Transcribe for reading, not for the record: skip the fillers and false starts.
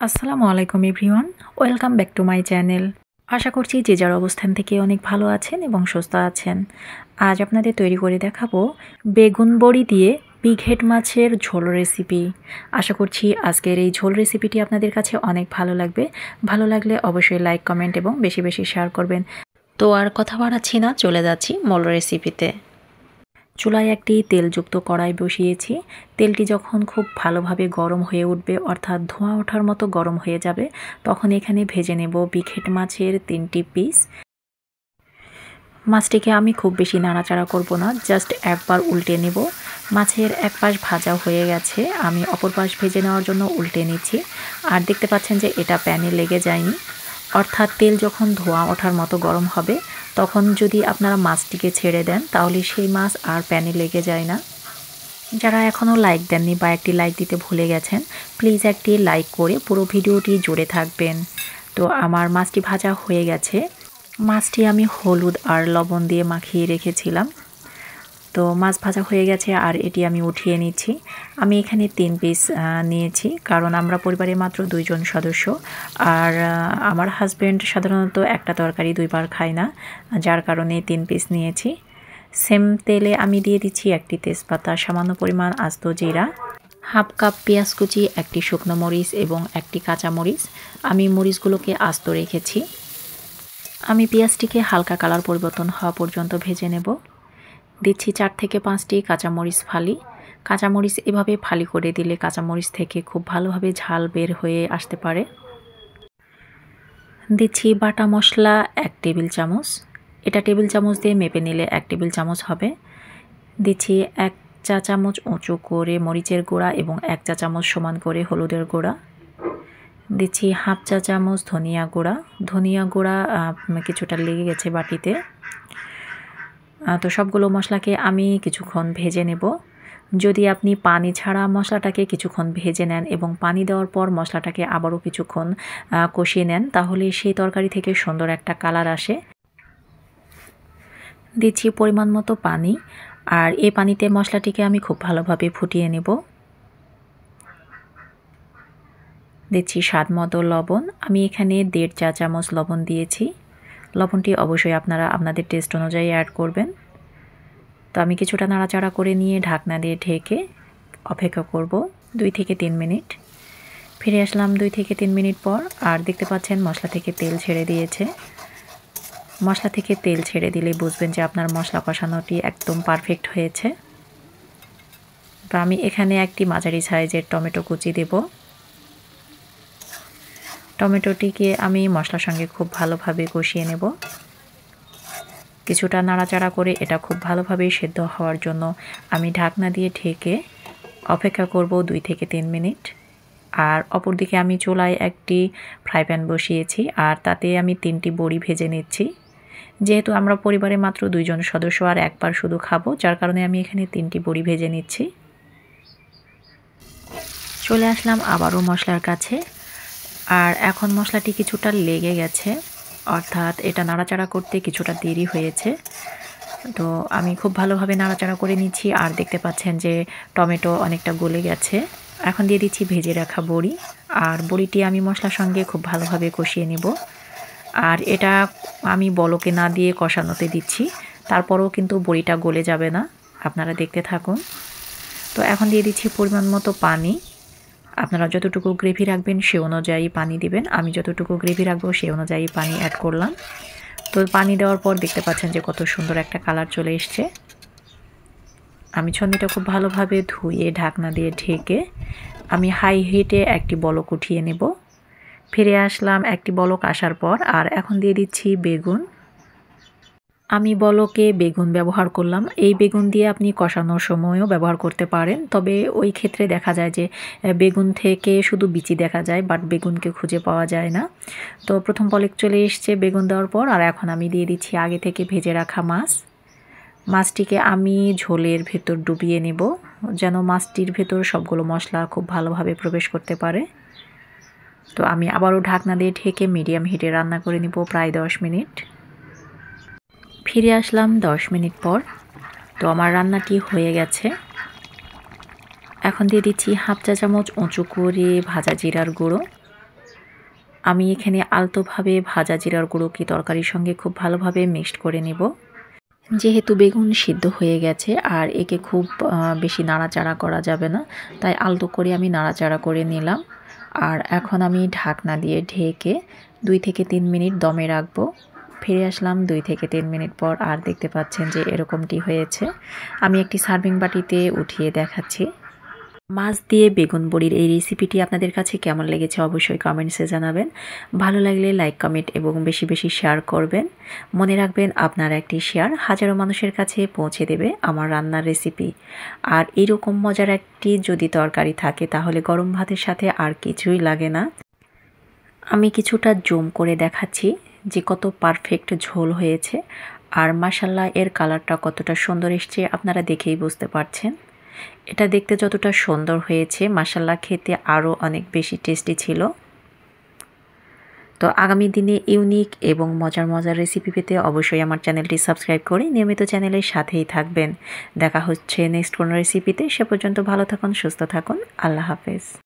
আসসালামু আলাইকুম everyone, welcome back to my channel. আশা করছি যে যার অবস্থান থেকে অনেক ভালো আছেন এবং সুস্থ আছেন। আজ আপনাদের তৈরি করে দেখাবো বেগুন বড়ি দিয়ে বিঘেট মাছের ঝোল রেসিপি। আশা করছি আজকের এই ঝোল রেসিপিটি আপনাদের কাছে অনেক ভালো লাগবে। ভালো লাগলে অবশ্যই লাইক, কমেন্ট এবং বেশি বেশি শেয়ার করবেন। তো আর কথা বাড়াচ্ছি না, চলে যাচ্ছি মূল রেসিপিতে। চুলায় একটি তেলযুক্ত কড়াই বসিয়েছি। তেলটি যখন খুব ভালোভাবে গরম হয়ে উঠবে, অর্থাৎ ধোঁয়া ওঠার মতো গরম হয়ে যাবে, তখন এখানে ভেজে নেব বিঘেট মাছের 3টি পিস। মাছটিকে আমি খুব বেশি নাড়াচাড়া করব না, জাস্ট একবার উল্টে নেব। মাছের এক পাশ ভাজা হয়ে গেছে, আমি অপর পাশ ভেজে নেওয়ার জন্য উল্টে নিচ্ছি। আর দেখতে পাচ্ছেন যে এটা প্যানে লেগে যায়নি, অর্থাৎ তেল যখন ধোঁয়া ওঠার মতো গরম হবে তখন যদি আপনারা মাছটিকে ছেড়ে দেন তাহলে সেই মাছ আর প্যানে লেগে যায় না। যারা এখনও লাইক দেননি বা একটি লাইক দিতে ভুলে গেছেন, প্লিজ একটি লাইক করে পুরো ভিডিওটি জুড়ে থাকবেন। তো আমার মাছটি ভাজা হয়ে গেছে। মাছটি আমি হলুদ আর লবণ দিয়ে মাখিয়ে রেখেছিলাম। তো মাছ ভাজা হয়ে গেছে আর এটি আমি উঠিয়ে নিচ্ছি। আমি এখানে 3 পিস নিয়েছি, কারণ আমরা পরিবারে মাত্র 2 জন সদস্য। আর আমার হাজব্যান্ড সাধারণত একটা তরকারি 2 বার খায় না, যার কারণে 3 পিস নিয়েছি। সেম তেলে আমি দিয়ে দিচ্ছি একটি তেজপাতা, সামান্য পরিমাণ আস্ত জিরা, হাফ কাপ পেঁয়াজ কুচি, একটি শুকনো মরিচ এবং একটি কাঁচা মরিচ। আমি মরিচগুলোকে আস্ত রেখেছি। আমি পেঁয়াজটিকে হালকা কালার পরিবর্তন হওয়া পর্যন্ত ভেজে নেব। দিচ্ছি 4 থেকে 5টি কাঁচামরিচ ফালি। কাঁচামরিচ এভাবে ফালি করে দিলে কাঁচামরিচ থেকে খুব ভালোভাবে ঝাল বের হয়ে আসতে পারে। দিচ্ছি বাটা মশলা 1 টেবিল চামচ। এটা টেবিল চামচ দিয়ে মেপে নিলে 1 টেবিল চামচ হবে। দিচ্ছি 1 চা চামচ উঁচু করে মরিচের গুঁড়া এবং 1 চা চামচ সমান করে হলুদের গুঁড়া। দিচ্ছি হাফ চা চামচ ধনিয়া গুঁড়া। ধনিয়া গুঁড়া কিছুটা লেগে গেছে বাটিতে। তো সবগুলো মশলাকে আমি কিছুক্ষণ ভেজে নেব। যদি আপনি পানি ছাড়া মশলাটাকে কিছুক্ষণ ভেজে নেন এবং পানি দেওয়ার পর মশলাটাকে আবারও কিছুক্ষণ কষিয়ে নেন, তাহলে সেই তরকারি থেকে সুন্দর একটা কালার আসে। দিচ্ছি পরিমাণ মতো পানি, আর এই পানিতে মশলাটিকে আমি খুব ভালোভাবে ফুটিয়ে নেব। দিচ্ছি স্বাদ মতো লবণ। আমি এখানে 1.5 চা চামচ লবণ দিয়েছি। লবণটি অবশ্যই আপনারা আপনাদের টেস্ট অনুযায়ী অ্যাড করবেন। তো আমি কিছুটা নাড়াচাড়া করে নিয়ে ঢাকনা দিয়ে ঢেকে অপেক্ষা করব 2 থেকে 3 মিনিট। ফিরে আসলাম 2 থেকে 3 মিনিট পর, আর দেখতে পাচ্ছেন মশলা থেকে তেল ছেড়ে দিয়েছে। মশলা থেকে তেল ছেড়ে দিলে বুঝবেন যে আপনার মশলা কষানোটি একদম পারফেক্ট হয়েছে। তো আমি এখানে একটি মাঝারি সাইজের টমেটো কুচি দেব। টমেটোটিকে আমি মশলার সঙ্গে খুব ভালোভাবে কষিয়ে নেব। কিছুটা নাড়াচাড়া করে এটা খুব ভালোভাবে সেদ্ধ হওয়ার জন্য আমি ঢাকনা দিয়ে ঢেকে অপেক্ষা করব 2 থেকে 3 মিনিট। আর অপরদিকে আমি চুলায় একটি ফ্রাই প্যান বসিয়েছি, আর তাতে আমি 3টি বড়ি ভেজে নিচ্ছি। যেহেতু আমরা পরিবারে মাত্র 2 জন সদস্য আর একবার শুধু খাবো, যার কারণে আমি এখানে 3টি বড়ি ভেজে নিচ্ছি। চলে আসলাম আবারও মশলার কাছে, আর এখন মশলাটি কিছুটা লেগে গেছে, অর্থাৎ এটা নাড়াচাড়া করতে কিছুটা দেরি হয়েছে। তো আমি খুব ভালোভাবে নাড়াচাড়া করে নিচ্ছি, আর দেখতে পাচ্ছেন যে টমেটো অনেকটা গলে গেছে। এখন দিয়ে দিচ্ছি ভেজে রাখা বড়ি, আর বড়িটি আমি মশলার সঙ্গে খুব ভালোভাবে কষিয়ে নেব। আর এটা আমি বলকে না দিয়ে কষানোতে দিচ্ছি, তারপরেও কিন্তু বড়িটা গলে যাবে না, আপনারা দেখতে থাকুন। তো এখন দিয়ে দিচ্ছি পরিমাণ মতো পানি। আপনারা যতটুকু গ্রেভি রাখবেন সে অনুযায়ী পানি দিবেন। আমি যতটুকু গ্রেভি রাখবো সে অনুযায়ী পানি অ্যাড করলাম। তো পানি দেওয়ার পর দেখতে পাচ্ছেন যে কত সুন্দর একটা কালার চলে এসছে। আমি ছন্নিটা খুব ভালোভাবে ধুয়ে ঢাকনা দিয়ে ঢেকে আমি হাই হিটে একটি বলক উঠিয়ে নেব। ফিরে আসলাম একটি বলক আসার পর, আর এখন দিয়ে দিচ্ছি বেগুন। আমি বলকে বেগুন ব্যবহার করলাম। এই বেগুন দিয়ে আপনি কষানোর সময়ও ব্যবহার করতে পারেন, তবে ওই ক্ষেত্রে দেখা যায় যে বেগুন থেকে শুধু বিচি দেখা যায়, বাট বেগুনকে খুঁজে পাওয়া যায় না। তো প্রথম বলক চলে এসছে বেগুন দেওয়ার পর, আর এখন আমি দিয়ে দিচ্ছি আগে থেকে ভেজে রাখা মাছ। মাছটিকে আমি ঝোলের ভেতর ডুবিয়ে নেব, যেন মাছটির ভেতর সবগুলো মশলা খুব ভালোভাবে প্রবেশ করতে পারে। তো আমি আবারও ঢাকনা দিয়ে ঢেকে মিডিয়াম হিটে রান্না করে নিব প্রায় 10 মিনিট। ফিরে আসলাম 10 মিনিট পর। তো আমার রান্নাটি হয়ে গেছে। এখন দিয়ে দিচ্ছি হাফ চা চামচ উঁচু করে ভাজা জিরার গুঁড়ো, আমি এখানে আলতোভাবে ভাজা জিরার গুঁড়ো কি তরকারির সঙ্গে খুব ভালোভাবে মিক্সড করে নেব। যেহেতু বেগুন সিদ্ধ হয়ে গেছে আর একে খুব বেশি নাড়াচাড়া করা যাবে না, তাই আলতো করে আমি নাড়াচাড়া করে নিলাম। আর এখন আমি ঢাকনা দিয়ে ঢেকে 2 থেকে 3 মিনিট দমে রাখবো। ফিরে আসলাম 2 থেকে 3 মিনিট পর, আর দেখতে পাচ্ছেন যে এরকমটি হয়েছে। আমি একটি সার্ভিং বাটিতে উঠিয়ে দেখাচ্ছি। মাছ দিয়ে বেগুন বড়ির এই রেসিপিটি আপনাদের কাছে কেমন লেগেছে অবশ্যই কমেন্টসে জানাবেন। ভালো লাগলে লাইক, কমেন্ট এবং বেশি বেশি শেয়ার করবেন। মনে রাখবেন আপনার একটি শেয়ার হাজারো মানুষের কাছে পৌঁছে দেবে আমার রান্নার রেসিপি। আর এরকম মজার একটি যদি তরকারি থাকে তাহলে গরম ভাতের সাথে আর কিছুই লাগে না। আমি কিছুটা জুম করে দেখাচ্ছি যে কত পারফেক্ট ঝোল হয়েছে, আর মাশাআল্লাহ এর কালারটা কতটা সুন্দর এসছে আপনারা দেখেই বুঝতে পারছেন। এটা দেখতে যতটা সুন্দর হয়েছে মাশাআল্লাহ খেতে আরও অনেক বেশি টেস্টি ছিল। তো আগামী দিনে ইউনিক এবং মজার মজার রেসিপি পেতে অবশ্যই আমার চ্যানেলটি সাবস্ক্রাইব করে নিয়মিত চ্যানেলের সাথেই থাকবেন। দেখা হচ্ছে নেক্সট কোনো রেসিপিতে। সে পর্যন্ত ভালো থাকুন, সুস্থ থাকুন। আল্লাহ হাফেজ।